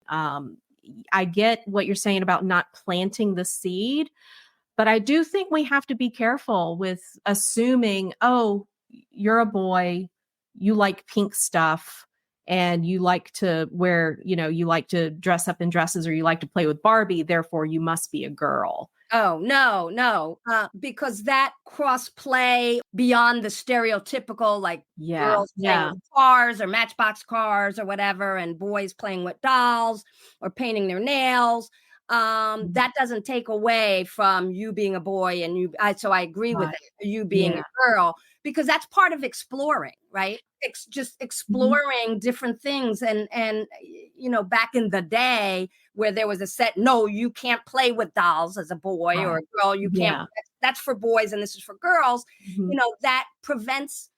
I get what you're saying about not planting the seed, but I do think we have to be careful with assuming, oh, you're a boy, you like pink stuff, and you like to wear, you like to dress up in dresses, or you like to play with Barbie, therefore you must be a girl. Oh, no. Because that cross play beyond the stereotypical, like girls playing with cars or matchbox cars or whatever, and boys playing with dolls or painting their nails. That doesn't take away from you being a boy and so I agree with it, you being a girl, because that's part of exploring, right? Just exploring different things. And, back in the day where there was a set, no, you can't play with dolls as a boy or a girl, you can't, that's for boys and this is for girls, that prevents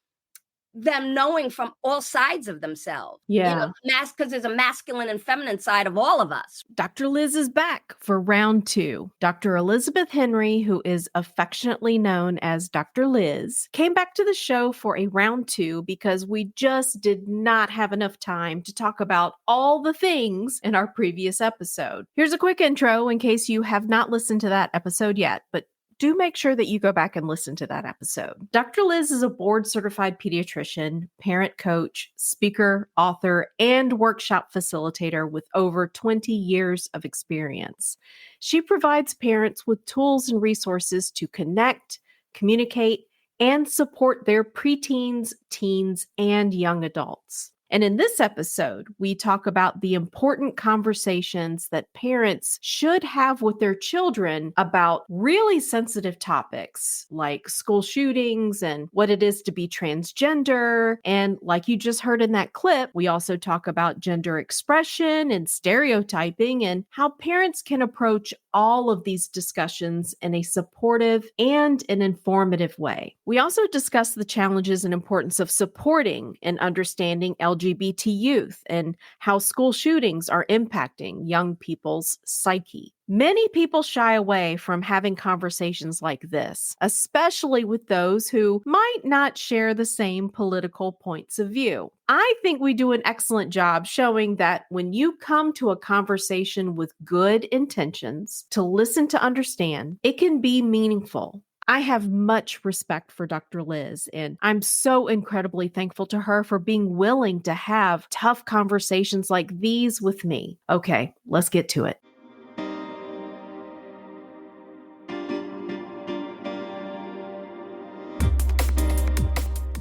them knowing from all sides of themselves. Because there's a masculine and feminine side of all of us. Dr. Liz is back for round 2. Dr. Elizabeth Henry, who is affectionately known as Dr. Liz, came back to the show for a round 2 because we just did not have enough time to talk about all the things in our previous episode. Here's a quick intro in case you have not listened to that episode yet, but do make sure that you go back and listen to that episode. Dr. Liz is a board-certified pediatrician, parent coach, speaker, author, and workshop facilitator with over 20 years of experience. She provides parents with tools and resources to connect, communicate, and support their preteens, teens, and young adults. And in this episode, we talk about the important conversations that parents should have with their children about really sensitive topics like school shootings and what it is to be transgender. And like you just heard in that clip, we also talk about gender expression and stereotyping and how parents can approach all of these discussions in a supportive and an informative way. We also discuss the challenges and importance of supporting and understanding LGBT youth and how school shootings are impacting young people's psyche. Many people shy away from having conversations like this, especially with those who might not share the same political points of view. I think we do an excellent job showing that when you come to a conversation with good intentions to listen to understand, it can be meaningful. I have much respect for Dr. Liz, and I'm so incredibly thankful to her for being willing to have tough conversations like these with me. Okay, let's get to it.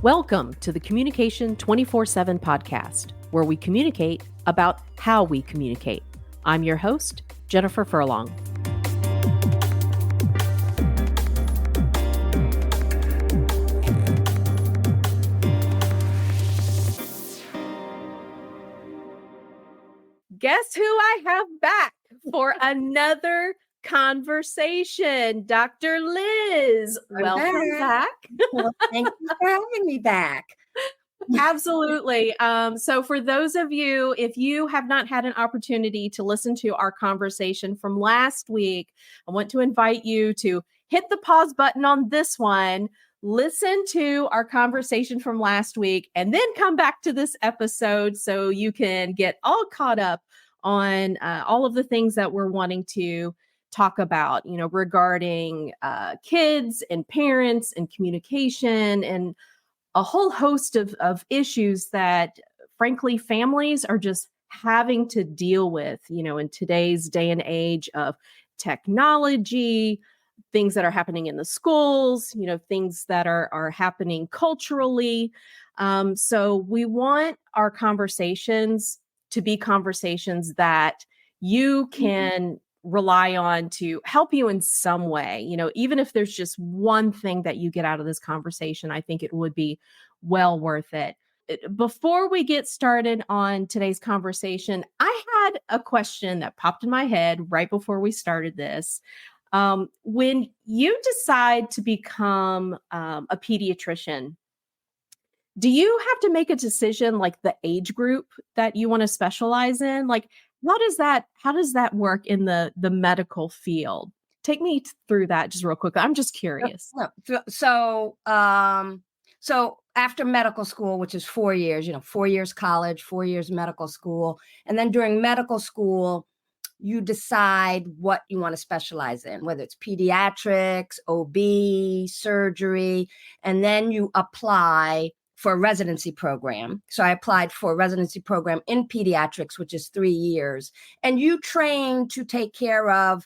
Welcome to the Communication 24/7 podcast, where we communicate about how we communicate. I'm your host, Jennifer Furlong. Guess who I have back for another conversation? Dr. Liz. Welcome back. Well, thank you for having me back. Absolutely. So for those of you, if you have not had an opportunity to listen to our conversation from last week, I want to invite you to hit the pause button on this one, listen to our conversation from last week, and then come back to this episode so you can get all caught up on all of the things that we're wanting to talk about, regarding kids and parents and communication and a whole host of issues that, frankly, families are just having to deal with, in today's day and age of technology, things that are happening in the schools, things that are happening culturally. So we want our conversations to be conversations that you can rely on to help you in some way. Even if there's just one thing that you get out of this conversation, I think it would be well worth it. Before we get started on today's conversation, I had a question that popped in my head right before we started this. When you decide to become a pediatrician, do you have to make a decision like the age group that you want to specialize in? Like, how does that work in the medical field? Take me through that just real quick. I'm just curious. So after medical school, which is 4 years, 4 years college, 4 years medical school. And then during medical school, you decide what you want to specialize in, whether it's pediatrics, OB, surgery, and then you apply for a residency program. So I applied for a residency program in pediatrics, which is 3 years. And you train to take care of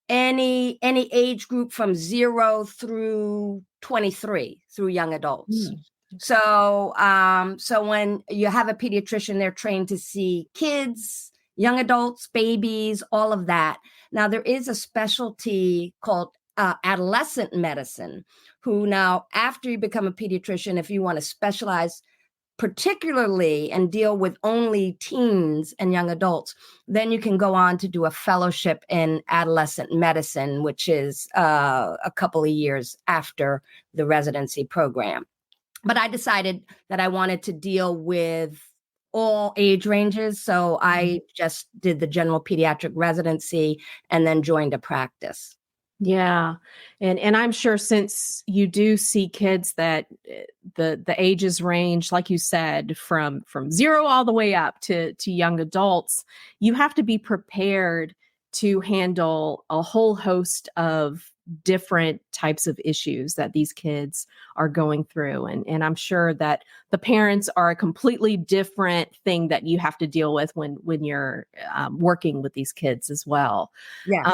any age group from 0 through 23, through young adults. So when you have a pediatrician, they're trained to see kids, young adults, babies, all of that. Now, there is a specialty called adolescent medicine, who now, after you become a pediatrician, if you want to specialize particularly and deal with only teens and young adults, then you can go on to do a fellowship in adolescent medicine, which is a couple of years after the residency program. But I decided that I wanted to deal with all age ranges. So I just did the general pediatric residency and then joined a practice. Yeah. And I'm sure, since you do see kids that the ages range, like you said, from 0 all the way up to young adults, you have to be prepared to handle a whole host of different types of issues that these kids are going through. And I'm sure that the parents are a completely different thing that you have to deal with when you're working with these kids as well. Yes.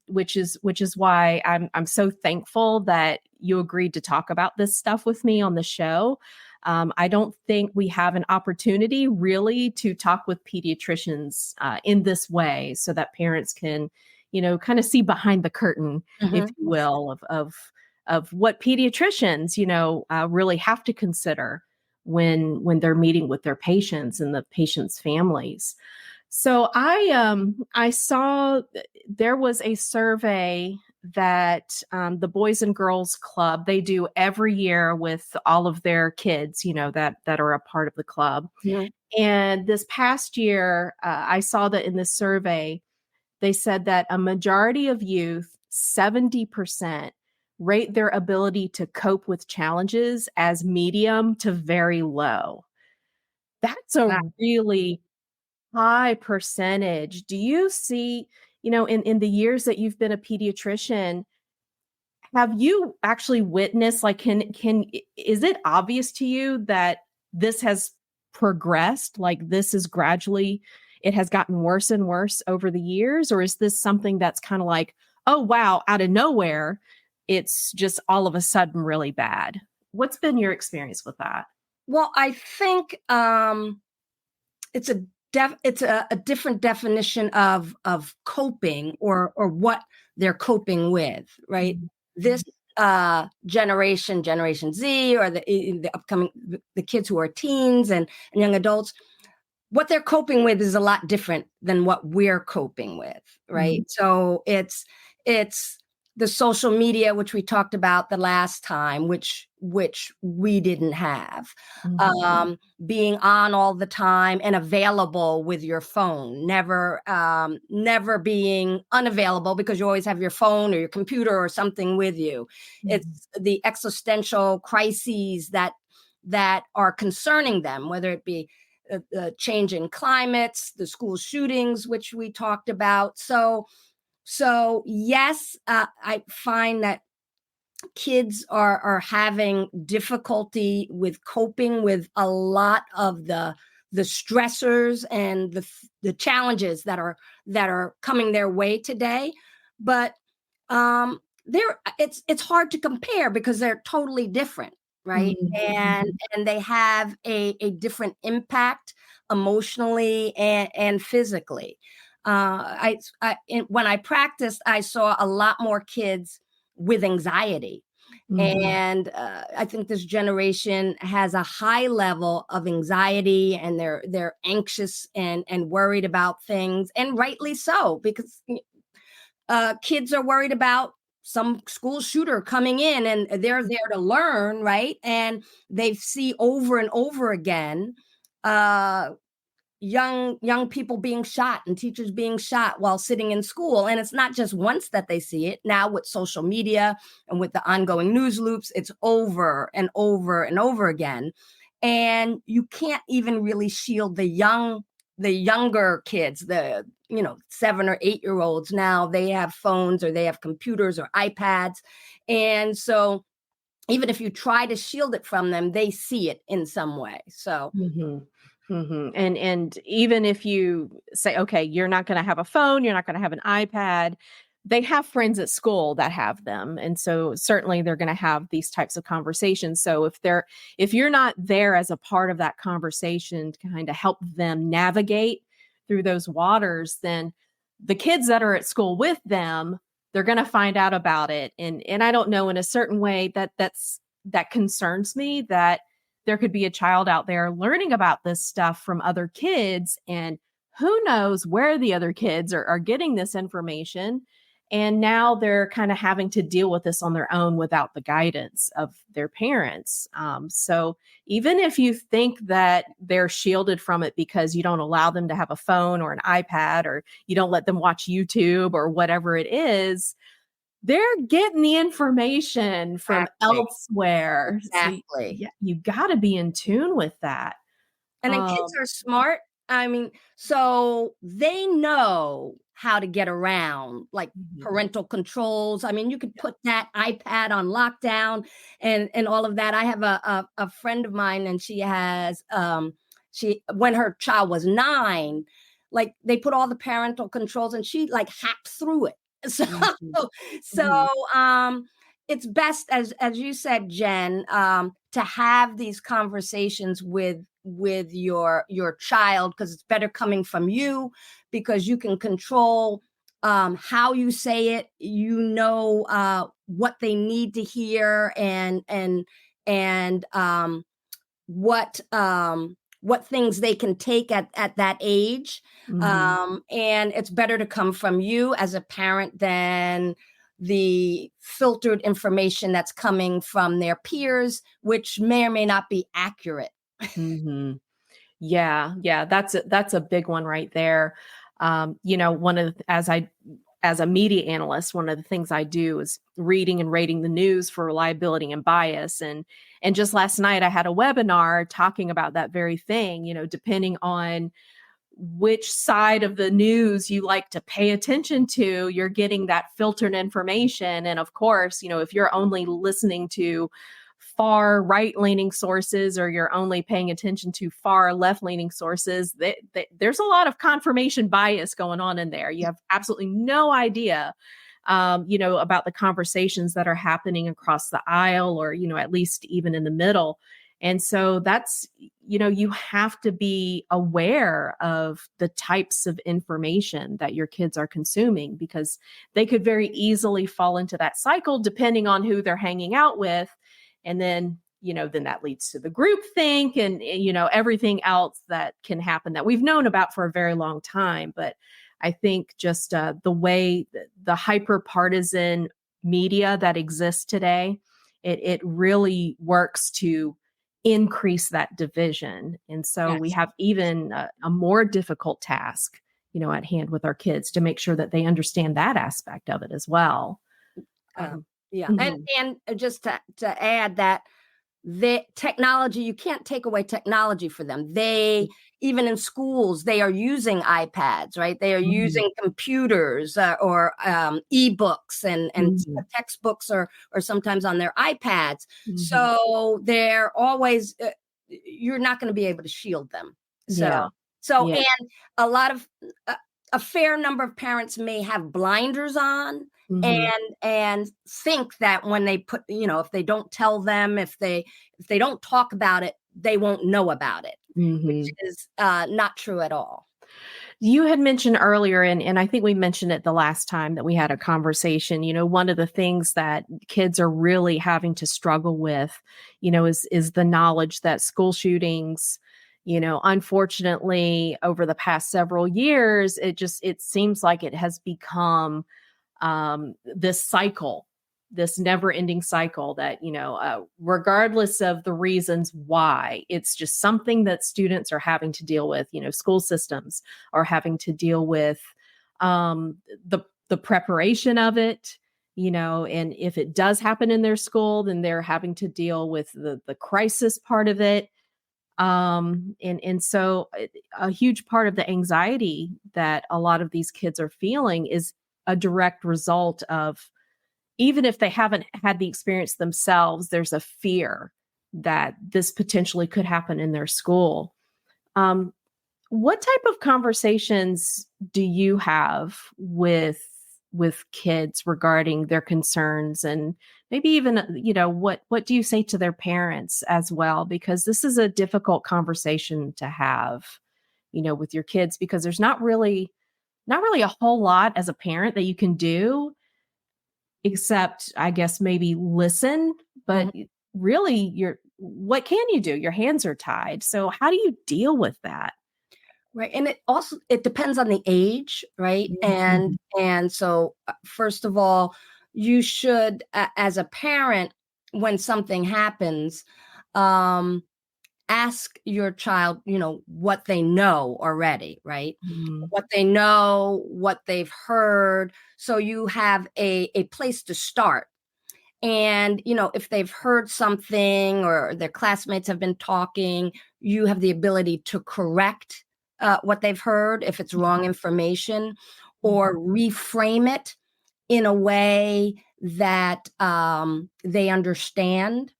Which is why I'm so thankful that you agreed to talk about this stuff with me on the show. I don't think we have an opportunity really to talk with pediatricians in this way, so that parents can, kind of see behind the curtain, if you will, of what pediatricians, really have to consider when they're meeting with their patients and the patients' families. So I saw there was a survey that the Boys and Girls Club, they do every year with all of their kids, that are a part of the club. Yeah. And this past year, I saw that in this survey, they said that a majority of youth, 70%, rate their ability to cope with challenges as medium to very low. That's a really high percentage. Do you see, in the years that you've been a pediatrician, have you actually witnessed, like, is it obvious to you that this has progressed? Like, this is gradually, it has gotten worse and worse over the years? Or is this something that's kind of like, oh, wow, out of nowhere, it's just all of a sudden really bad? What's been your experience with that? Well, I think it's a different definition of coping or what they're coping with, right? This Generation Z, or the upcoming the kids who are teens and young adults, what they're coping with is a lot different than what we're coping with, right? So it's the social media, which we talked about the last time, which we didn't have. Being on all the time and available with your phone, never being unavailable, because you always have your phone or your computer or something with you. It's the existential crises that are concerning them, whether it be the change in climates, the school shootings, which we talked about. So yes, I find that kids are having difficulty with coping with a lot of the stressors and the challenges that are coming their way today. But it's hard to compare because they're totally different, right? And they have a different impact emotionally and physically. When I practiced, I saw a lot more kids with anxiety. And I think this generation has a high level of anxiety, and they're anxious and worried about things, and rightly so, because kids are worried about some school shooter coming in, and they're there to learn, right? And they see over and over again young people being shot and teachers being shot while sitting in school. And it's not just once that they see it. Now with social media and with the ongoing news loops, it's over and over and over again. And you can't even really shield the younger kids, the 7 or 8 year olds. Now they have phones or they have computers or iPads. And so even if you try to shield it from them, they see it in some way. So And even if you say, okay, you're not going to have a phone, you're not going to have an iPad, they have friends at school that have them. And so certainly they're going to have these types of conversations. So if you're not there as a part of that conversation to kind of help them navigate through those waters, then the kids that are at school with them, they're going to find out about it. And I don't know, in a certain way that concerns me, that there could be a child out there learning about this stuff from other kids, and who knows where the other kids are getting this information. And now they're kind of having to deal with this on their own without the guidance of their parents. So even if you think that they're shielded from it because you don't allow them to have a phone or an iPad, or you don't let them watch YouTube or whatever it is, they're getting the information from elsewhere. Exactly. So you got to be in tune with that. And then kids are smart. I mean, so they know how to get around, like parental controls. I mean, you could put that iPad on lockdown and all of that. I have a friend of mine, and she has when her child was 9, like they put all the parental controls, and she like hacked through it. So it's best, as you said, Jen, to have these conversations with your child, because it's better coming from you, because you can control how you say it. What they need to hear, and what things they can take at that age. And it's better to come from you as a parent than the filtered information that's coming from their peers, which may or may not be accurate. Yeah, that's a big one right there. As a media analyst, one of the things I do is reading and rating the news for reliability and bias. And just last night I had a webinar talking about that very thing. Depending on which side of the news you like to pay attention to, you're getting that filtered information. And of course, if you're only listening to far right-leaning sources, or you're only paying attention to far left-leaning sources, there's a lot of confirmation bias going on in there. You have absolutely no idea, about the conversations that are happening across the aisle, or, at least even in the middle. And so that's, you have to be aware of the types of information that your kids are consuming, because they could very easily fall into that cycle depending on who they're hanging out with. And then, then that leads to the group think and, everything else that can happen that we've known about for a very long time. But I think just the way the hyper partisan media that exists today, it really works to increase that division. And so we have even a more difficult task, at hand with our kids, to make sure that they understand that aspect of it as well. And just to add that the technology, you can't take away technology for them. Even in schools, they are using iPads, right? They are using computers or ebooks and textbooks, or sometimes on their iPads. So they're always, you're not going to be able to shield them. And a lot of, a fair number of parents may have blinders on, and think that when they put, if they don't tell them, if they don't talk about it, they won't know about it, which is not true at all. You had mentioned earlier, and I think we mentioned it the last time that we had a conversation, one of the things that kids are really having to struggle with, is the knowledge that school shootings, unfortunately, over the past several years, it seems like it has become this cycle this never ending cycle that, regardless of the reasons why, it's just something that students are having to deal with, school systems are having to deal with, the preparation of it, and if it does happen in their school, then they're having to deal with the crisis part of it. And so a huge part of the anxiety that a lot of these kids are feeling is a direct result of, even if they haven't had the experience themselves, there's a fear that this potentially could happen in their school. What type of conversations do you have with kids regarding their concerns, and maybe even, what do you say to their parents as well? Because this is a difficult conversation to have, with your kids, because there's not really a whole lot as a parent that you can do, except, I guess, maybe listen, but really what can you do? Your hands are tied. So how do you deal with that? Right. And it depends on the age, right? And so first of all, you should, as a parent, when something happens, ask your child, what they know already, right? What they know, what they've heard. So you have a place to start. And, if they've heard something or their classmates have been talking, you have the ability to correct what they've heard if it's wrong information, or reframe it in a way that they understand.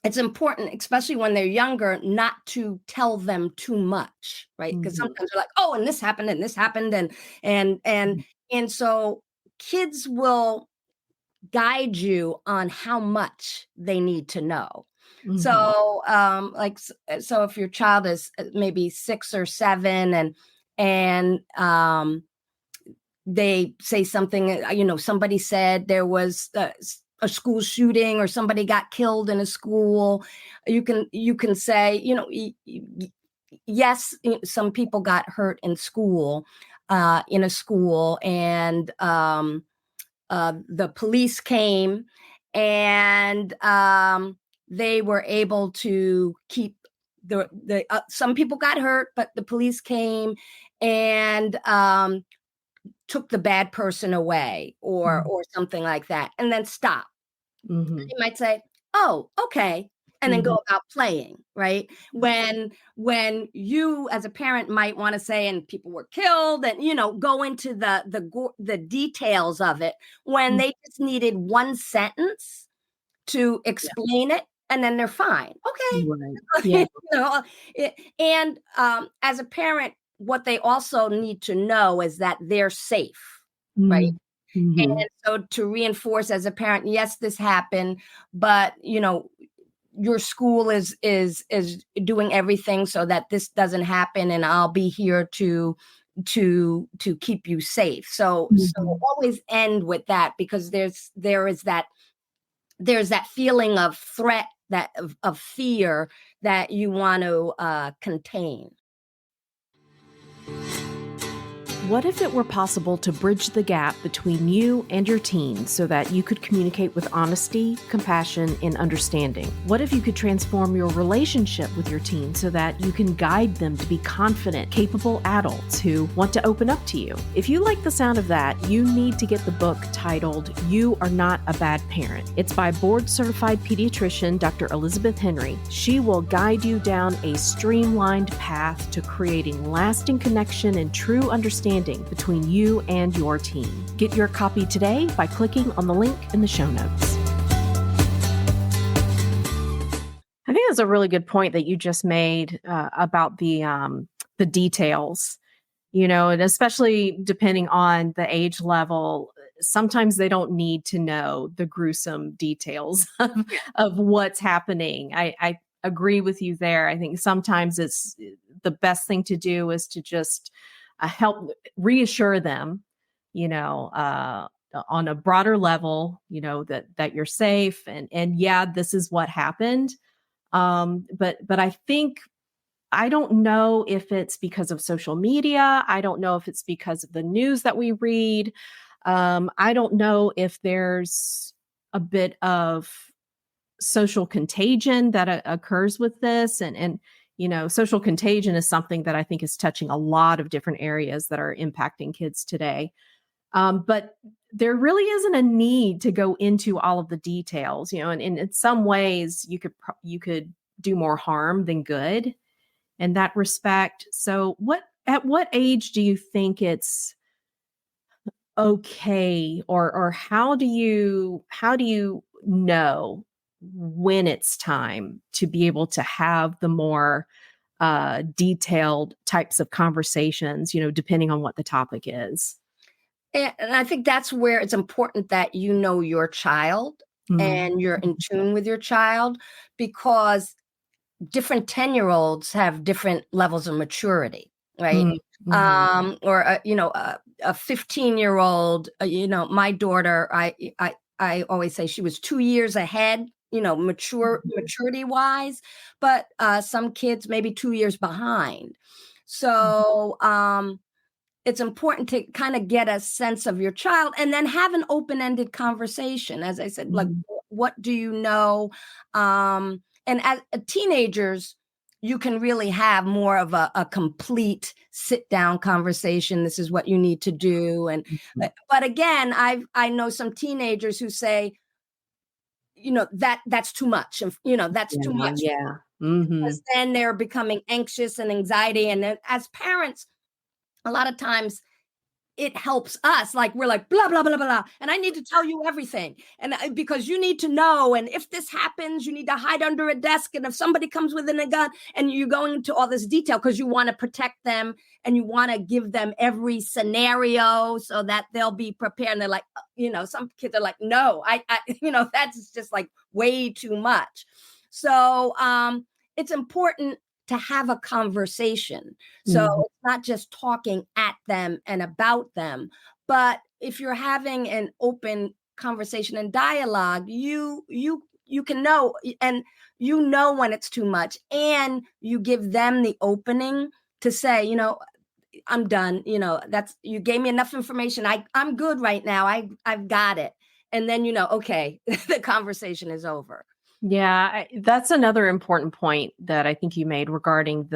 It's important, especially when they're younger, not to tell them too much, right? Because sometimes they're like, "Oh, and this happened, and this happened," and so kids will guide you on how much they need to know. So, so if your child is maybe 6 or 7, and they say something, somebody said there was a school shooting or somebody got killed in a school, you can say, yes, some people got hurt in school, in a school, and the police came, and they were able to keep the some people got hurt, but the police came and took the bad person away, or something like that, and then stop. You might say, "Oh, okay," and then go about playing, right? When you as a parent might want to say, and people were killed, and go into the details of it, when they just needed one sentence to explain it, and then they're fine. Okay. Right. Yeah. And as a parent, what they also need to know is that they're safe, right? And so to reinforce as a parent, yes, this happened, but your school is doing everything so that this doesn't happen, and I'll be here to keep you safe. So always end with that, because there's that feeling of threat, that of fear that you want to contain. What if it were possible to bridge the gap between you and your teen so that you could communicate with honesty, compassion, and understanding? What if you could transform your relationship with your teen so that you can guide them to be confident, capable adults who want to open up to you? If you like the sound of that, you need to get the book titled You Are Not a Bad Parent. It's by board-certified pediatrician Dr. Elizabeth Henry. She will guide you down a streamlined path to creating lasting connection and true understanding between you and your teen. Get your copy today by clicking on the link in the show notes. I think that's a really good point that you just made about the details, and especially depending on the age level. Sometimes they don't need to know the gruesome details of what's happening. I agree with you there. I think sometimes it's the best thing to do is to just help reassure them, on a broader level, that you're safe, and yeah, this is what happened. But I think, I don't know if it's because of social media. I don't know if it's because of the news that we read. I don't know if there's a bit of social contagion that occurs with this. And, social contagion is something that I think is touching a lot of different areas that are impacting kids today. But there really isn't a need to go into all of the details, and in some ways you could do more harm than good in that respect. So at what age do you think it's okay, or how do you know when it's time to be able to have the more detailed types of conversations, depending on what the topic is? And I think that's where it's important that you know your child Mm. and you're in tune with your child, because different 10-year-olds have different levels of maturity, right? Mm, mhm. Or a 15-year-old, my daughter, I always say she was 2 years ahead, Mhm. maturity wise, but some kids maybe 2 years behind. Mhm. So, it's important to kind of get a sense of your child and then have an open-ended conversation. As I said, like, Mhm. what do you know? And as teenagers, you can really have more of a complete sit-down conversation. This is what you need to do. And Mhm. but again, I know some teenagers who say, that's too much. And that's too Yeah, much, yeah. because Mhm. then they're becoming anxious and anxiety. And then as parents, a lot of times it helps us, like we're like blah blah blah blah, and I need to tell you everything, and because you need to know, and if this happens you need to hide under a desk, and if somebody comes within a gun, and you're going into all this detail because you want to protect them and you want to give them every scenario so that they'll be prepared. And they're like, some kids are like, no, I that's just like way too much. So it's important to have a conversation. So Mhm. it's not just talking at them and about them, but if you're having an open conversation and dialogue, you can know, and when it's too much, and you give them the opening to say, I'm done. That's, you gave me enough information. I'm good right now. I've got it. And then, okay, the conversation is over. Yeah, that's another important point that I think you made regarding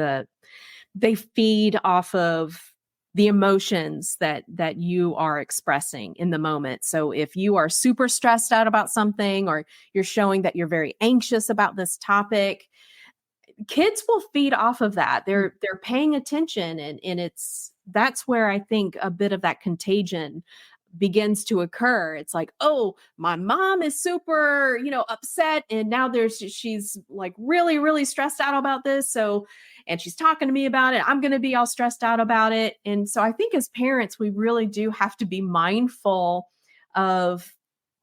they feed off of the emotions that you are expressing in the moment. So if you are super stressed out about something, or you're showing that you're very anxious about this topic, kids will feed off of that. They're paying attention, and that's where I think a bit of that contagion begins to occur. It's like, oh, my mom is super, upset, and now she's like really, really stressed out about this. So, and she's talking to me about it. I'm going to be all stressed out about it. And so I think as parents, we really do have to be mindful of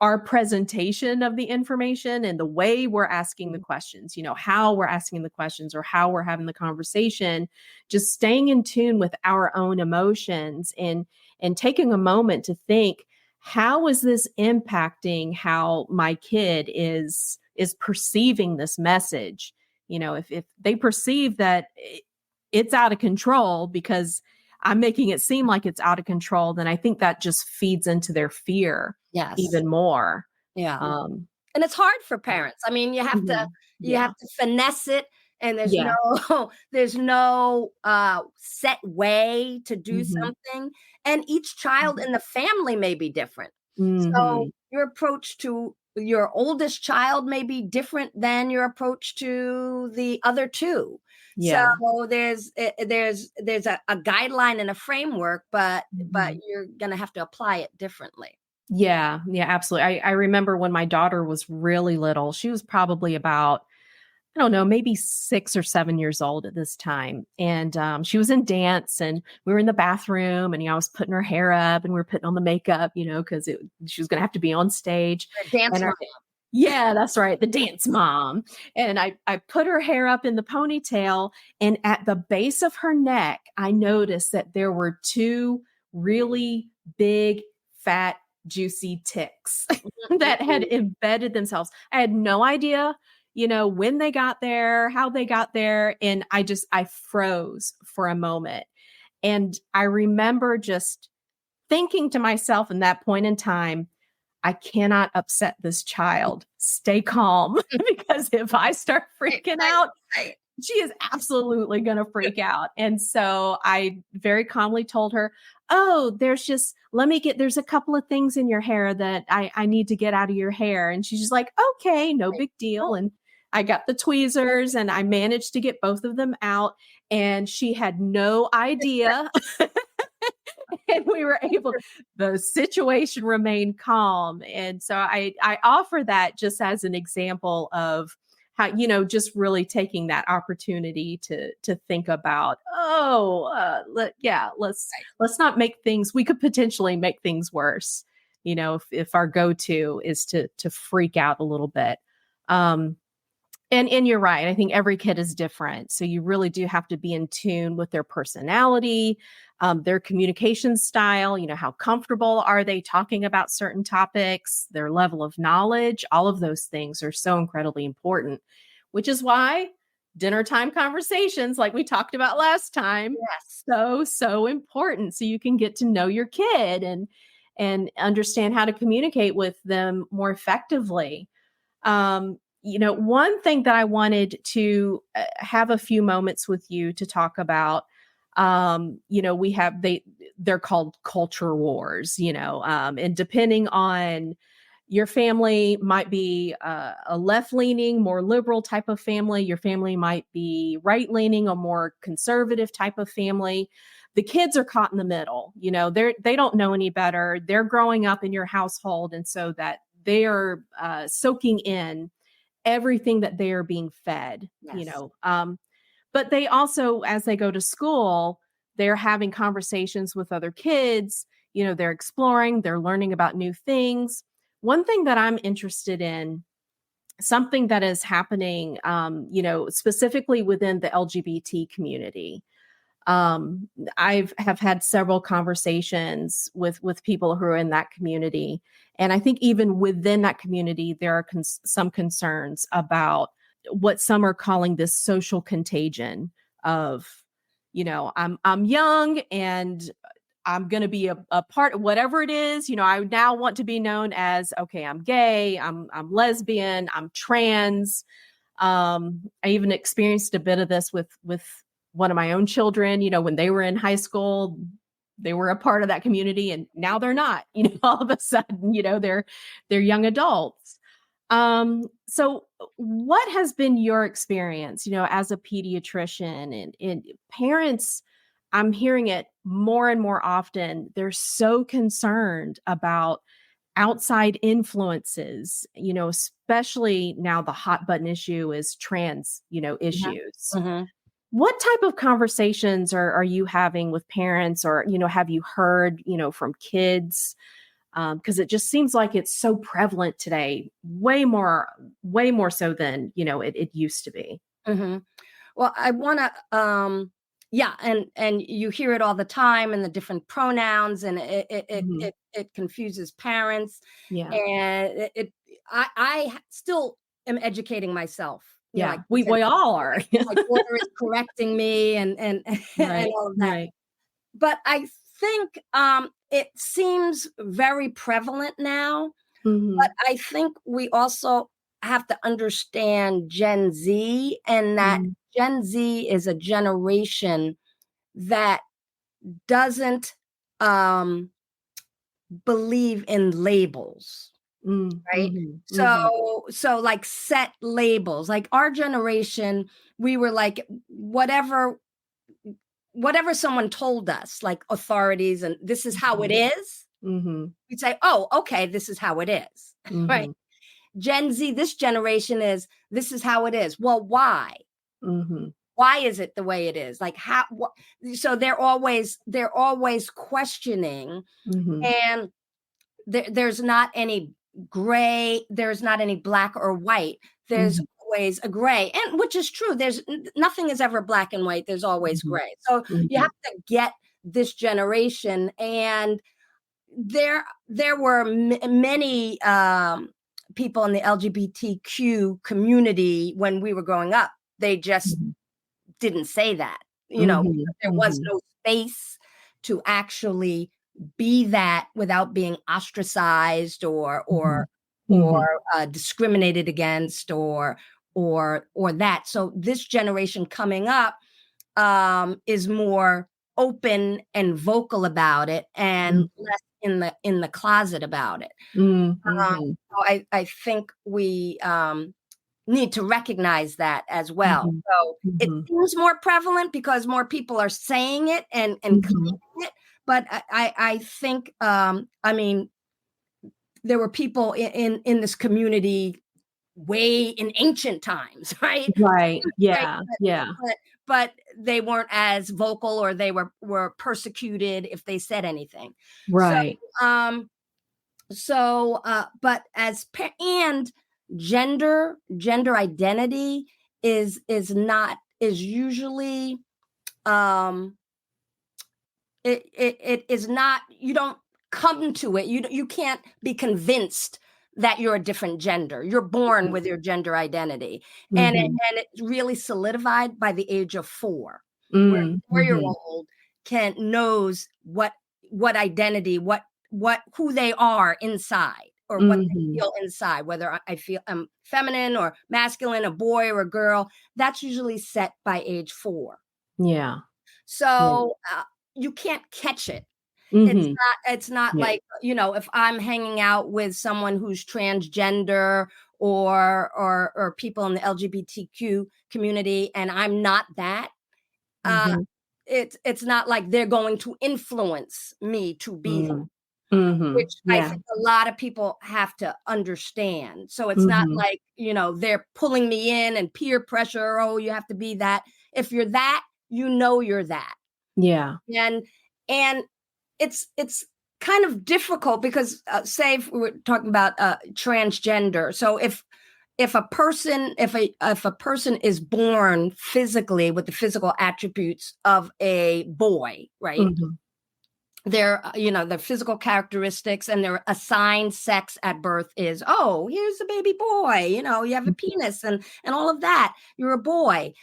our presentation of the information and the way we're asking the questions, how we're asking the questions or how we're having the conversation, just staying in tune with our own emotions, and taking a moment to think, how is this impacting how my kid is perceiving this message? If they perceive that it's out of control because I'm making it seem like it's out of control, then I think that just feeds into their fear Yes. even more. Yeah. Um, And it's hard for parents. I mean, you have to mhm. you Yeah. have to finesse it, and there's Yeah. no there's no set way to do Mhm. something, and each child Mhm. in the family may be different. So Mhm. your approach to your oldest child may be different than your approach to the other two. So Yeah. there's a guideline and a framework, but Mhm. you're gonna have to apply it differently. Yeah, yeah, absolutely. I remember when my daughter was really little, she was probably about, I don't know, maybe 6 or 7 years old at this time, and, she was in dance, and we were in the bathroom, and, I was putting her hair up, and we were putting on the makeup, because she was gonna have to be on stage, A dance and mom. yeah, that's right, the dance mom, and I put her hair up in the ponytail, and at the base of her neck, I noticed that there were 2 really big, fat, juicy ticks that had embedded themselves. I had no idea, when they got there, how they got there, and I froze for a moment, and I remember just thinking to myself in that point in time, I cannot upset this child. Stay calm because if I start freaking out, she is absolutely going to freak out. And so I very calmly told her, oh, there's a couple of things in your hair that I need to get out of your hair. And she's just like, okay, no big deal. And I got the tweezers and I managed to get both of them out. And she had no idea. And we were the situation remained calm. And so I offer that just as an example of how, just really taking that opportunity to think about, let's not make things, we could potentially make things worse, if our go-to is to freak out a little bit. And you're right. I think every kid is different. So you really do have to be in tune with their personality, their communication style, how comfortable are they talking about certain topics, their level of knowledge. All of those things are so incredibly important, which is why dinner time conversations, like we talked about last time, so important. So you can get to know your kid and understand how to communicate with them more effectively. One thing that I wanted to have a few moments with you to talk about, they're called culture wars, and depending on your family might be a left-leaning, more liberal type of family. Your family might be right-leaning, a more conservative type of family. The kids are caught in the middle. They don't know any better. They're growing up in your household, and so that they are soaking in everything that they are being fed, but they also, as they go to school, they're having conversations with other kids, they're exploring, they're learning about new things. One thing that I'm interested in, something that is happening, specifically within the LGBT community. I have had several conversations with people who are in that community. And I think even within that community, there are some concerns about what some are calling this social contagion of, I'm young and I'm going to be a part of whatever it is. I now want to be known as, okay, I'm gay, I'm lesbian, I'm trans. I even experienced a bit of this with one of my own children, when they were in high school, they were a part of that community and now they're not, all of a sudden, they're young adults. So what has been your experience, as a pediatrician and parents? I'm hearing it more and more often. They're so concerned about outside influences, especially now the hot button issue is trans, issues. Mm-hmm. What type of conversations are you having with parents or, have you heard, from kids? Because it just seems like it's so prevalent today, way more so than, it used to be. Mm-hmm. Well, I want to, and you hear it all the time and the different pronouns and it confuses parents. Yeah. And I still am educating myself. Yeah, we all are. My daughter is correcting me and Right, and all of that. right. But I think it seems very prevalent now. Mhm. But I think we also have to understand Gen Z, and that Gen Z is a generation that doesn't believe in labels. Right. So like set labels, like our generation, we were like, whatever someone told us, like authorities, and this is how it is. We'd say, oh, okay, this is how it is. Right. Gen Z, this generation is, this is how it is. Well, why? Why is it the way it is? Like how, so they're always questioning, and there's not any gray, there's not any black or white, there's always a gray, and which is true. There's nothing is ever black and white, there's always gray. So you have to get this generation. And there were many people in the LGBTQ community when we were growing up. They just didn't say that, there was no space to actually be that without being ostracized or Mhm. discriminated against or that. So this generation coming up is more open and vocal about it and Mhm. less in the closet about it. Mhm. So I think we need to recognize that as well. Mhm. So it Mhm. seems more prevalent because more people are saying it and Mhm. claiming it. But I think I mean there were people in this community way in ancient times, right? Right. Right. Yeah. Yeah. But they weren't as vocal or they were persecuted if they said anything. So Right. um but and gender identity is usually um it is not, you don't come to it, you can't be convinced that you're a different gender. You're born with your gender identity, and Mhm. it's really solidified by the age of 4, where Mm. a 4-year Mhm. old can knows what identity, what who they are inside, or what they Mhm. feel inside, whether I feel I'm feminine or masculine, a boy or a girl. That's usually set by age 4. Yeah. Yeah. So you can't catch it. Mhm. It's not Yeah. like, if I'm hanging out with someone who's transgender or people in the LGBTQ community and I'm not that, uh, Mhm. it's not like they're going to influence me to be that, Mm. Mhm. which I Yeah. think a lot of people have to understand. So it's not Mhm. like, they're pulling me in and peer pressure, oh, you have to be that. If you're that, you're that. Yeah. And it's kind of difficult because say if we're talking about transgender, so if a person is born physically with the physical attributes of a boy, right, Mhm. their physical characteristics and their assigned sex at birth is, oh, here's a baby boy, you have a penis and all of that, you're a boy.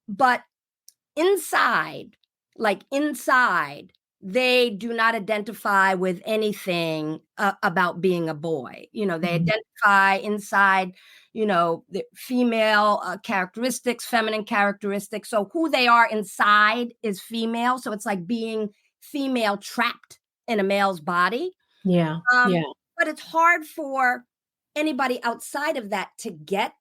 But inside, inside, they do not identify with anything about being a boy. They Mhm. identify inside, the female characteristics, feminine characteristics. So who they are inside is female. So it's like being female trapped in a male's body. Yeah. Um, Yeah. but it's hard for anybody outside of that to get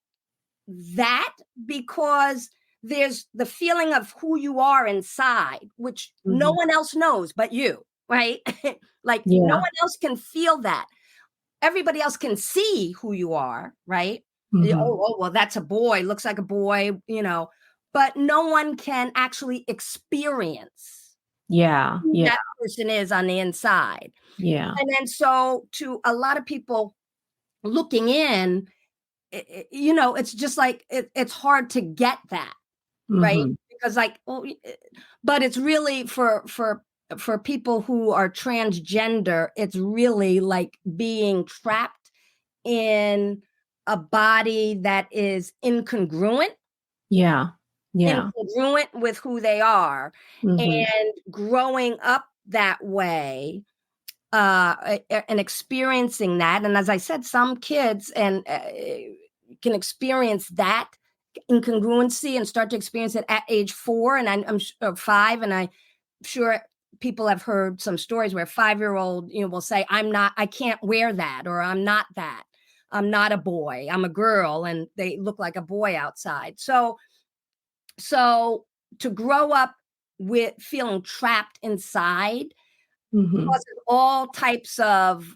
that, because there's the feeling of who you are inside, which no Mhm. one else knows but you, right? Like no Yeah. one else can feel that. Everybody else can see who you are, right? Mhm. Well, that's a boy, looks like a boy, but no one can actually experience Yeah. who Yeah. that person is on the inside. Yeah. And then so to a lot of people looking in, it's just like it's hard to get that, right? Mhm. Because but it's really for people who are transgender, it's really like being trapped in a body that is Yeah. Yeah. incongruent with who they are, Mhm. and growing up that way, and experiencing that. And as I said, some kids can experience that incongruency and start to experience it at age 4, and I'm 5, and I'm sure people have heard some stories where a 5-year-old will say, I can't wear that, or I'm not that, I'm not a boy, I'm a girl, and they look like a boy outside. So to grow up with feeling trapped inside Mhm. causes all types of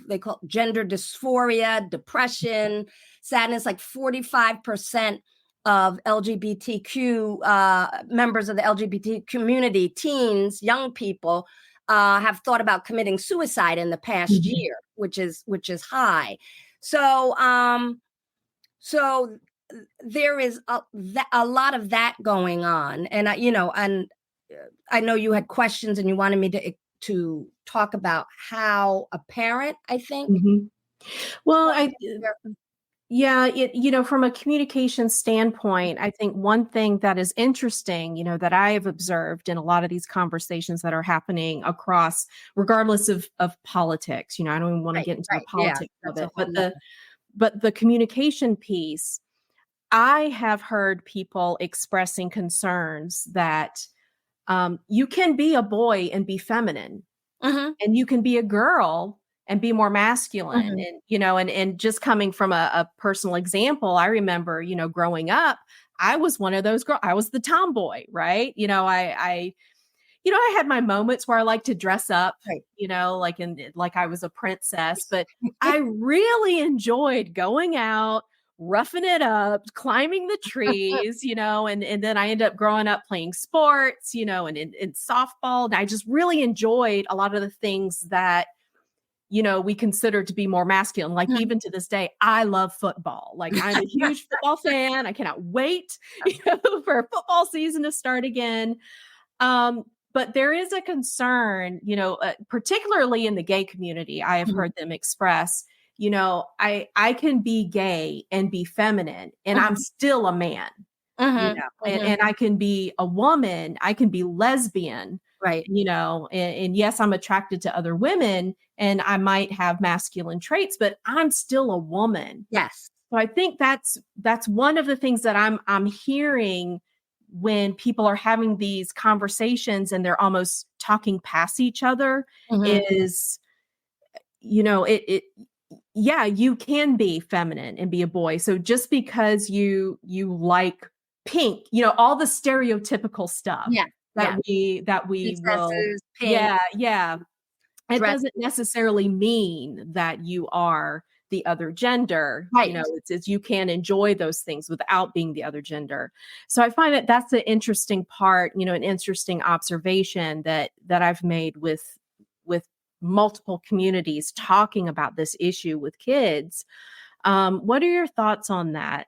they call it gender dysphoria, depression, sadness. Like 45% of LGBTQ members of the LGBT community, teens, young people, have thought about committing suicide in the past Mhm. year, which is high. So there is a lot of that going on, and I know you had questions and you wanted me to talk about how a parent, I think. Mhm. Well, Well, I yeah. Yeah, from a communication standpoint, I think one thing that is interesting, that I have observed in a lot of these conversations that are happening across, regardless of politics, I don't even want to Right, get into the right, yeah, politics of that's a it, whole nother. but the communication piece, I have heard people expressing concerns that you can be a boy and be feminine, Mhm, and you can be a girl and be more masculine. mhm. And just coming from a personal example, I remember, growing up, I was one of those girls. I was the tomboy, right? I had my moments where I like to dress up, Right. like I was a princess, but I really enjoyed going out, roughing it up, climbing the trees, and then I ended up growing up playing sports, and in softball. And I just really enjoyed a lot of the things that we consider to be more masculine. Like, Mhm, even to this day, I love football. Like, I'm a huge football fan. I cannot wait, for football season to start again. But there is a concern, particularly in the gay community. I have mhm, heard them express, I can be gay and be feminine, and I'm mhm, still a man, mhm, mhm. and I can be a woman, I can be lesbian, Right. and yes, I'm attracted to other women, and I might have masculine traits, but I'm still a woman. Yes. So I think that's one of the things that I'm hearing when people are having these conversations and they're almost talking past each other Mhm. is, it yeah, you can be feminine and be a boy. So just because you like pink, all the stereotypical stuff Yeah, that yeah. we will, Princesses, pink, yeah, yeah, it dress. doesn't necessarily mean that you are the other gender. Right. It's you can enjoy those things without being the other gender. So I find that that's the interesting part, an interesting observation that I've made with multiple communities talking about this issue with kids. What are your thoughts on that?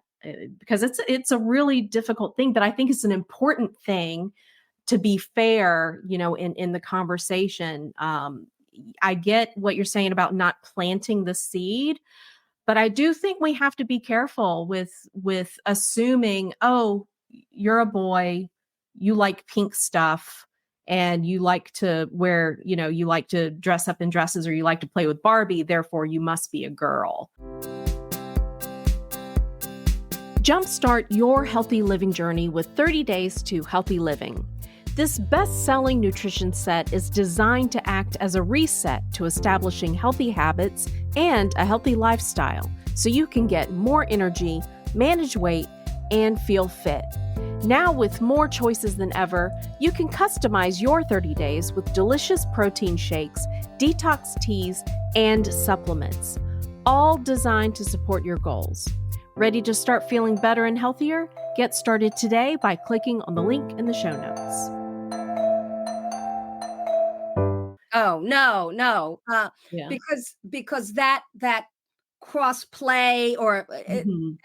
Because it's a really difficult thing, but I think it's an important thing to be fair, in the conversation. I get what you're saying about not planting the seed, but I do think we have to be careful with assuming, oh, you're a boy, you like pink stuff, and you like to wear, you like to dress up in dresses, or you like to play with Barbie, therefore you must be a girl. Jumpstart your healthy living journey with 30 days to healthy living. This best-selling nutrition set is designed to act as a reset to establishing healthy habits and a healthy lifestyle, so you can get more energy, manage weight, and feel fit. Now, with more choices than ever, you can customize your 30 days with delicious protein shakes, detox teas, and supplements, all designed to support your goals. Ready to start feeling better and healthier? Get started today by clicking on the link in the show notes. Oh, no, no, Yeah. because that cross play or Mhm.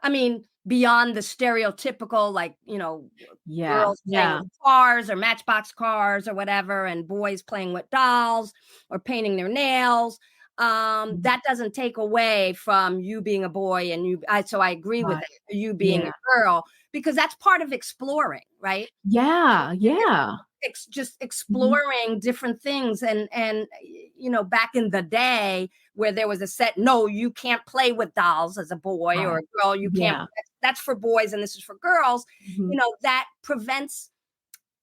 I mean, beyond the stereotypical, like, Yeah. girls playing Yeah. with cars or matchbox cars or whatever, and boys playing with dolls or painting their nails. Mhm. That doesn't take away from you being a boy and so I agree with Right. it, you being Yeah. a girl, because that's part of exploring, right? Yeah. Yeah. Just Mhm. exploring different things and back in the day where there was a set, no, you can't play with dolls as a boy or Right. a girl, you can't, Yeah. that's for boys and this is for girls. Mhm. That prevents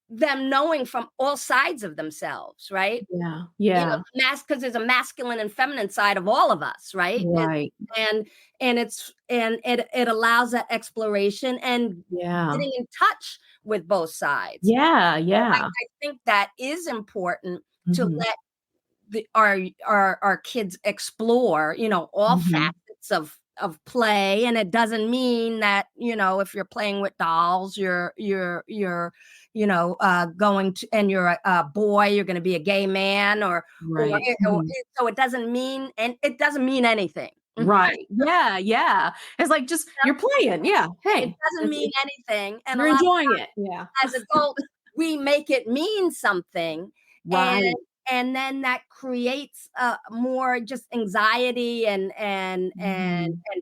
them knowing from all sides of themselves, right? Yeah. Yeah. Because there's a masculine and feminine side of all of us, right? Right. And it allows that exploration and Yeah. getting in touch with both sides. Yeah. I Yeah. I think that is important to Mhm. let our kids explore, all Mhm. facets of play, and it doesn't mean that, if you're playing with dolls, going to and you're a boy, you're gonna be a gay man Right. Mhm. so it doesn't mean and it doesn't mean anything. Right. Yeah. Yeah. It's like, just you're playing. Yeah. It Hey, doesn't mean anything, and a you're lot enjoying it. Yeah. as adults, we make it mean something, and Right. and then that creates more just anxiety and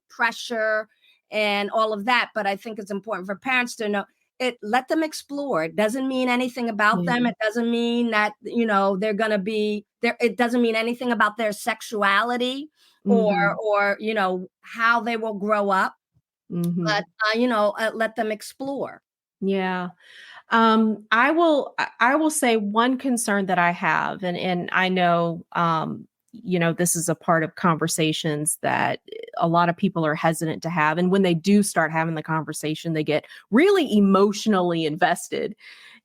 pressure and all of that. But I think it's important for parents to know it. Let them explore. It doesn't mean anything about them. It doesn't mean that they're going to be there. It doesn't mean anything about their sexuality or how they will grow up. But let them explore. Yeah. I will say one concern that I have, and I know, this is a part of conversations that a lot of people are hesitant to have. And when they do start having the conversation, they get really emotionally invested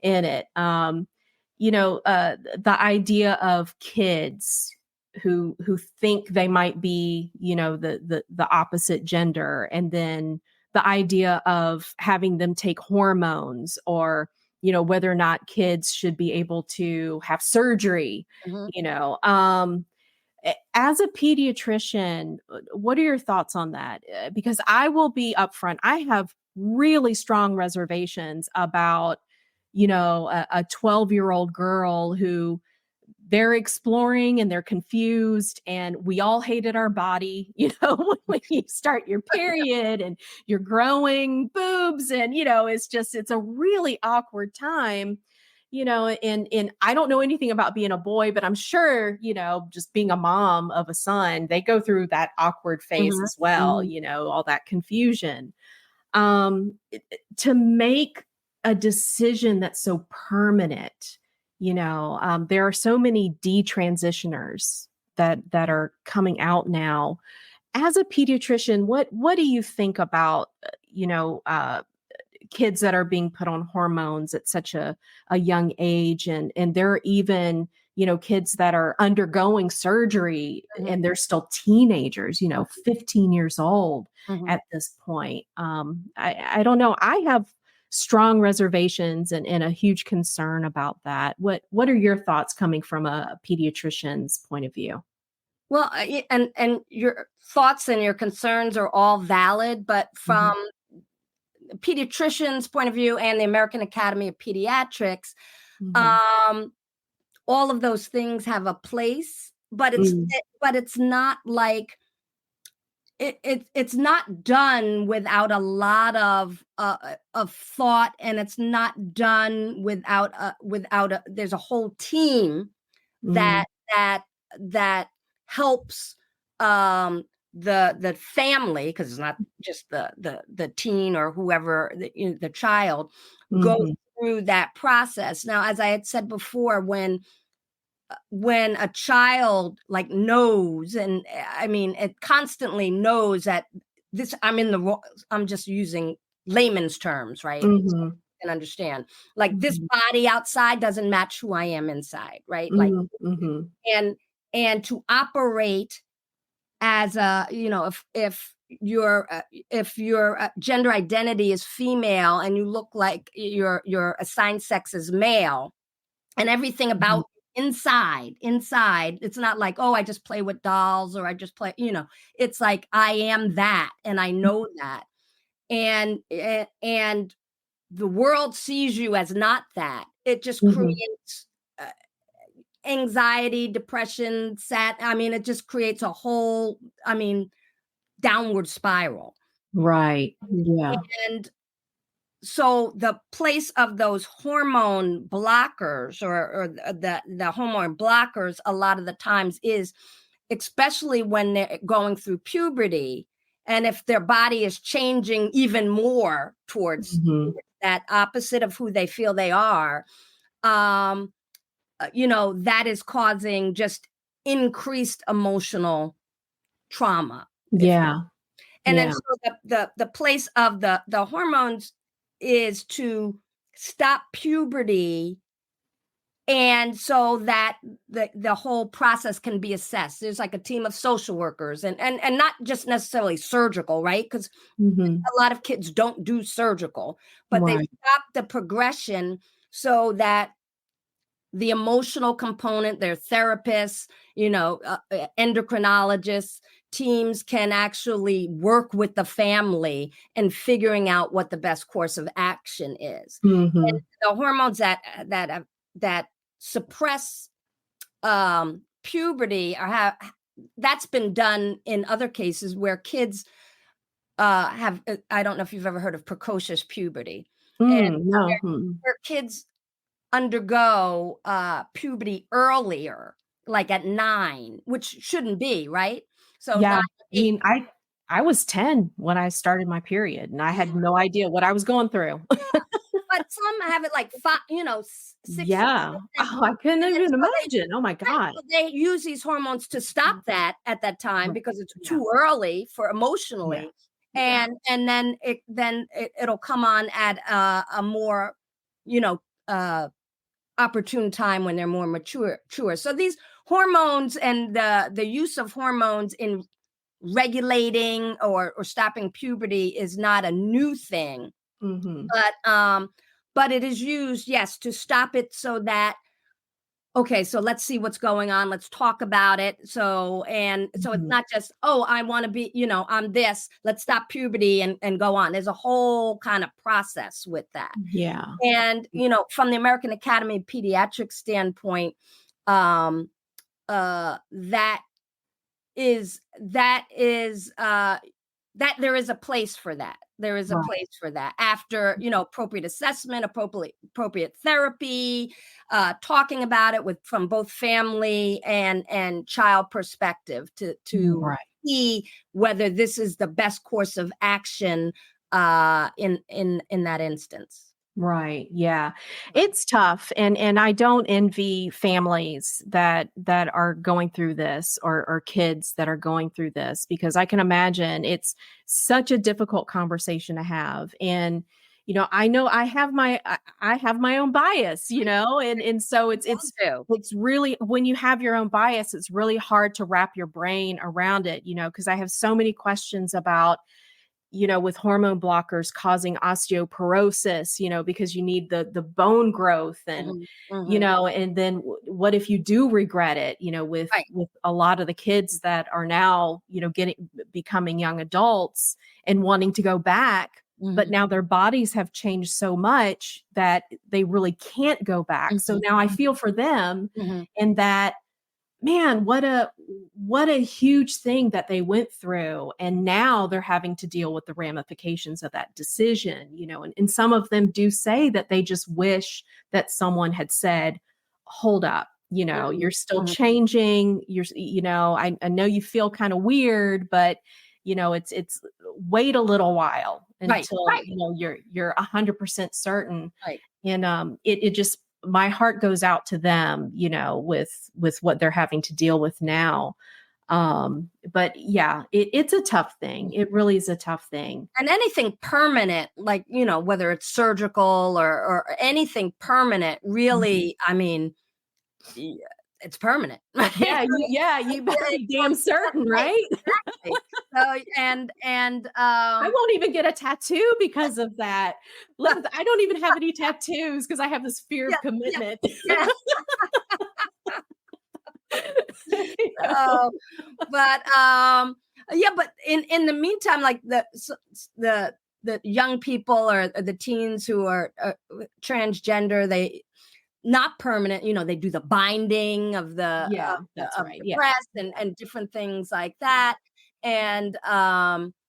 in it. The idea of kids who think they might be, the opposite gender, and then the idea of having them take hormones, or whether or not kids should be able to have surgery. As a pediatrician, what are your thoughts on that? Because I will be upfront, I have really strong reservations about a 12-year-old girl who they're exploring and they're confused, and we all hated our body, when you start your period and you're growing boobs, and, it's a really awkward time, and I don't know anything about being a boy, but I'm sure, just being a mom of a son, they go through that awkward phase as well, all that confusion. To make a decision that's so permanent, there are so many detransitioners that are coming out now. As a pediatrician, what do you think about kids that are being put on hormones at such a young age, and there are even kids that are undergoing surgery and they're still teenagers, 15 years old at this point. I don't know. I have strong reservations and a huge concern about that. What are your thoughts coming from a pediatrician's point of view? Well, and your thoughts and your concerns are all valid, but from a pediatrician's point of view and the American Academy of Pediatrics, all of those things have a place, but it's not like it's not done without a lot of thought, and it's not done without there's a whole team that helps the family, because it's not just the teen or whoever the child go through that process. Now, as I had said before, when a child knows, and I mean, it constantly knows that this, I'm just using layman's terms, right? So can understand, this body outside doesn't match who I am inside, right? And to operate as a, if your gender identity is female and you look like your assigned sex is male, and everything about inside, it's not like, oh, I just play with dolls, or I just play, it's like, I am that, and I know that. And the world sees you as not that. It just creates anxiety, depression, it just creates a whole, downward spiral. Right. Yeah. And so the place of those hormone blockers, or the hormone blockers, a lot of the times is, especially when they're going through puberty, and if their body is changing even more towards that opposite of who they feel they are, that is causing just increased emotional trauma. Yeah. And then so the place of the hormones is to stop puberty, and so that the whole process can be assessed. There's like a team of social workers, and not just necessarily surgical, right? Because a lot of kids don't do surgical, but they stop the progression so that the emotional component, their therapists, endocrinologists, teams can actually work with the family and figuring out what the best course of action is. And the hormones that suppress puberty, or that's been done in other cases where kids have, I don't know if you've ever heard of precocious puberty, and No. where kids undergo puberty earlier, like at 9, which shouldn't be, right? So 9, Yeah. I 8. mean, I was 10 when I started my period, and I had no idea what I was going through. But some have it like 5, 6, Yeah. 7, Oh, I couldn't and even so imagine. Oh my right, God. so they use these hormones to stop that at that time Right. because it's Yeah. too early for Yeah. emotionally, Yeah. and then it'll come on at a more, you know, uh, opportune time when they're more mature. So these hormones and the use of hormones in regulating or stopping puberty is not a new thing, Mhm. but it is used, yes, to stop it so that, okay, so let's see what's going on. Let's talk about it. So it's Mhm. not just, oh, I want to be, I'm this. Let's stop puberty and go on. There's a whole kind of process with that. Yeah. And, from the American Academy of Pediatrics standpoint, um, that that there is a place for that. There is a Right. place for that after, appropriate assessment, appropriate therapy, talking about it from both family and child perspective to Right. see whether this is the best course of action in that instance. Right. Yeah. It's tough, and I don't envy families that are going through this, or kids that are going through this, because I can imagine it's such a difficult conversation to have. And I know I have my own bias, and so We all do. it's really, when you have your own bias, it's really hard to wrap your brain around it, because I have so many questions about, with hormone blockers causing osteoporosis, because you need the bone growth, and Mhm, mhm. and then what if you do regret it, Right. with a lot of the kids that are now, becoming young adults and wanting to go back, but Mhm, now their bodies have changed so much that they really can't go back. So mhm, now I feel for them, mhm, and that, man, what a huge thing that they went through, and now they're having to deal with the ramifications of that decision, and some of them do say that they just wish that someone had said, hold up, mhm, you're still mhm. changing, I know you feel kind of weird, but it's wait a little while Right, until right, you're 100% certain. right. And it just, my heart goes out to them, with what they're having to deal with now. But yeah, it's a tough thing. It really is a tough thing. And anything permanent, like, whether it's surgical or anything permanent, Mhm. really, I mean, y it's permanent. Yeah, you better be damn certain, Right, right? exactly. So, and, I won't even get a tattoo because of that. Look, I don't even have any tattoos because I have this fear yeah, of yeah, commitment. yeah. know? Oh, but, yeah, but in the meantime, like the young people or the teens who are, transgender, they not permanent, they do the binding Yeah, that's of right. the Yeah. breast and different things like that, and,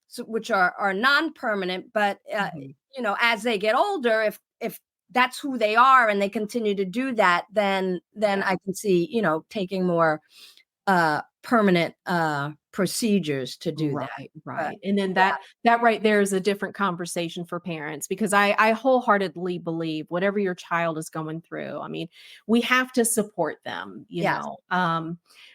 so which are non-permanent, but, Mhm. as they get older, if that's who they are and they continue to do that, then Yeah. I can see, taking more, permanent, procedures to do that, Right, but right. And then yeah, that right there is a different conversation for parents, because I wholeheartedly believe whatever your child is going through, I mean, we have to support them, yes.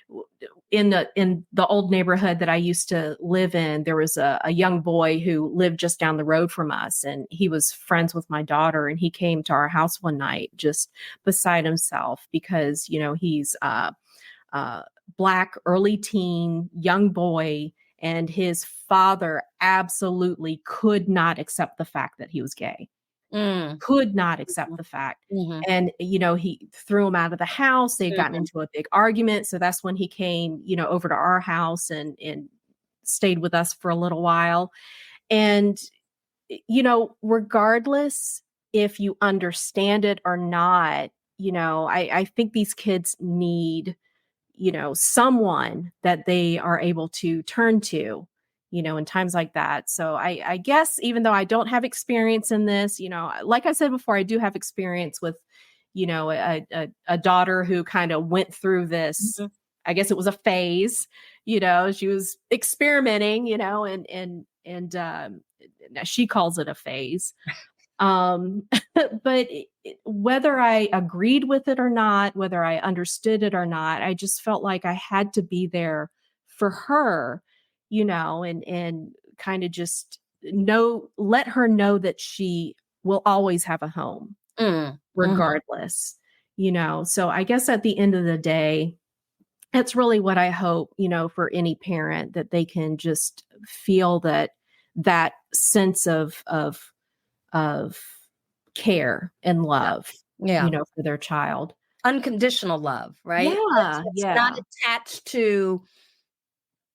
w- in the old neighborhood that I used to live in, there was a young boy who lived just down the road from us, and he was friends with my daughter, and he came to our house one night just beside himself because, he's uh, Black, early teen, young boy, and his father absolutely could not accept the fact that he was gay. Mm, Could not accept mhm, the fact. mhm, And, he threw him out of the house. They'd gotten mhm, into a big argument. So that's when he came, over to our house and stayed with us for a little while. And, regardless if you understand it or not, I think these kids need someone that they are able to turn to, in times like that. So I guess even though I don't have experience in this, like I said before, I do have experience with, a daughter who kind of went through this. Mhm. I guess it was a phase, she was experimenting, and she calls it a phase. Um, but whether I agreed with it or not, whether I understood it or not, I just felt like I had to be there for her, and kind of just let her know that she will always have a home Mm. Mhm. regardless, So I guess at the end of the day, that's really what I hope, for any parent, that they can just feel that sense of care and love, Yeah. for their child. Unconditional love, right? Yeah, It's not yeah. attached to,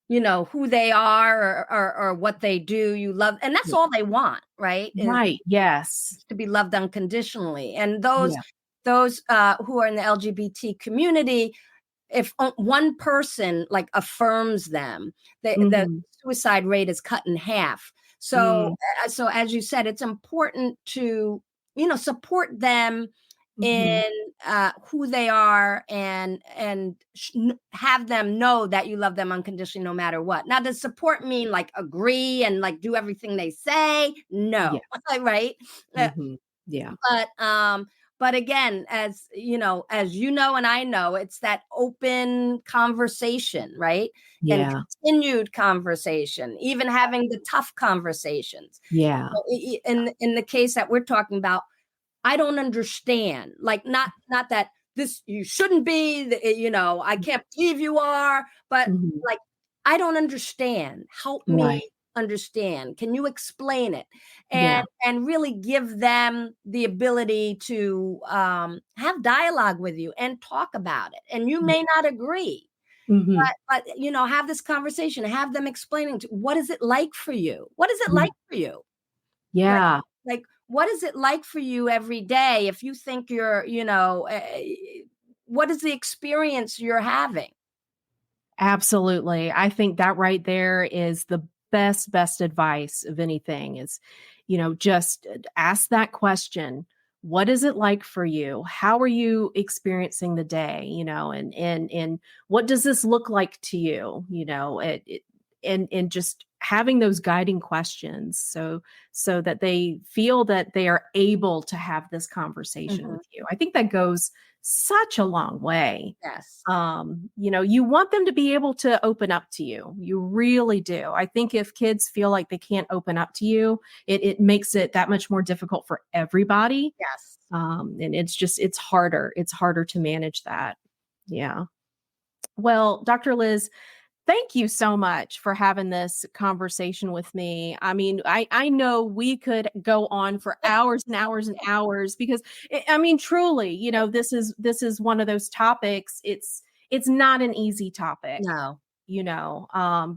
who they are or what they do. You love, and that's Yeah. all they want, right? Is Right, yes. to be loved unconditionally. And Yeah. those who are in the LGBT community, if one person like affirms them, the Mhm. suicide rate is cut in half. So, Mm. so as you said, it's important to support them in Mhm. who they are, and have them know that you love them unconditionally no matter what. Now, does support mean like agree and like do everything they say? Yeah. No, right? Uh, Mhm. Yeah. but again, as and I know, it's that open conversation, right? And Yeah. continued conversation, even having the tough conversations. Yeah. So, in the case that we're talking about, I don't understand. Like, not that this you shouldn't be, I can't believe you are, but Mhm. like, I don't understand. Help me Right. understand. Can you explain it? Yeah. And really give them the ability to have dialogue with you and talk about it. And you Yeah. may not agree, Mhm. but have this conversation, have them explaining what is it like for you? What is it Yeah. like for you? Right? Yeah. Like, what is it like for you every day if you think you're, what is the experience you're having? Absolutely. I think that right there is the best advice of anything is, just ask that question. What is it like for you? How are you experiencing the day? And what does this look like to you? And just having those guiding questions so that they feel that they are able to have this conversation Mhm. with you. I think that goes such a long way. Yes. You want them to be able to open up to you. You really do. I think if kids feel like they can't open up to you, it makes it that much more difficult for everybody. Yes. And it's harder to manage that. Yeah. Well, Dr. Liz, thank you so much for having this conversation with me. I mean, I know we could go on for hours and hours and hours because I mean, truly, this is one of those topics. It's not an easy topic, No.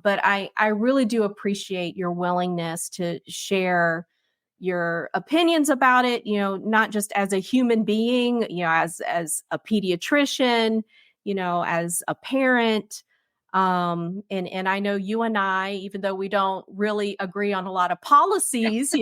but I really do appreciate your willingness to share your opinions about it, not just as a human being, as a pediatrician, as a parent. And I know you and I, even though we don't really agree on a lot of policies, at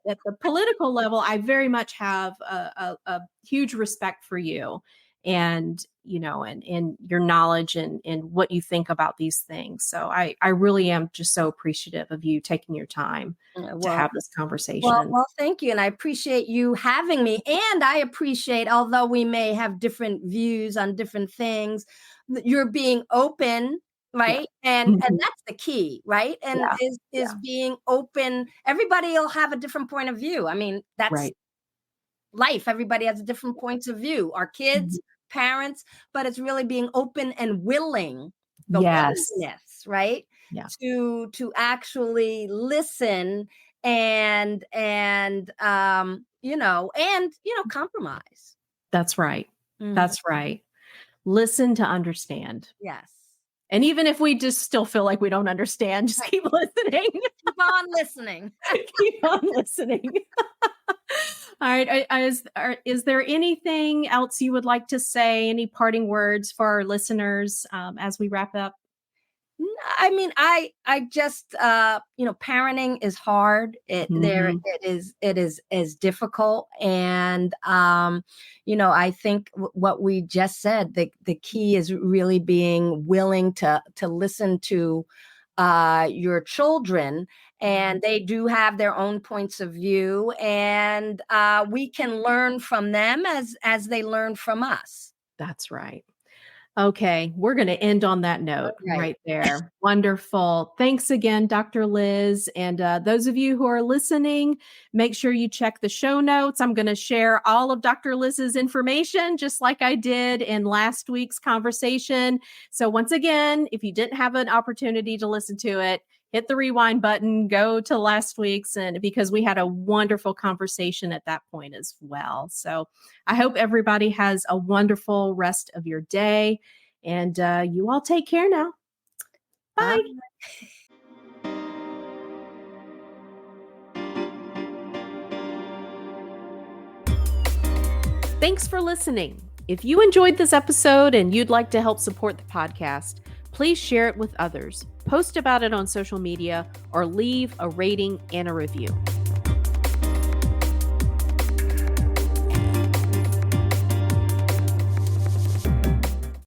the political level, I very much have a huge respect for you and, and your knowledge and what you think about these things. So I really am just so appreciative of you taking your time to Well, have this conversation. well, thank you. And I appreciate you having me. And I appreciate, although we may have different views on different things, that you're being open, Yeah. right? And Mhm. that's the key, right? And Yeah. is Yeah. being open. Everybody will have a different point of view. I mean, that's Right. life. Everybody has different points of view. Our Mhm. kids, parents, but it's really being open and willing, the Yes. willingness, right? Yeah. To actually listen and compromise. That's right. Mhm. That's right. Listen to understand. Yes. And even if we just still feel like we don't understand, just Right. keep listening. Keep on listening. Keep on listening. All right. Is there anything else you would like to say? Any parting words for our listeners as we wrap up? I mean, I just parenting is hard. It is difficult, and I think what we just said, the key is really being willing to listen to your children, and they do have their own points of view, and we can learn from them as they learn from us. That's right. Okay, we're going to end on that note Right. right there. Wonderful. Thanks again, Dr. Liz. And those of you who are listening, make sure you check the show notes. I'm going to share all of Dr. Liz's information, just like I did in last week's conversation. So once again, if you didn't have an opportunity to listen to it, hit the rewind button, go to last week's, and because we had a wonderful conversation at that point as well. So I hope everybody has a wonderful rest of your day, and you all take care now. Bye. Thanks for listening. If you enjoyed this episode and you'd like to help support the podcast, please share it with others, post about it on social media, or leave a rating and a review.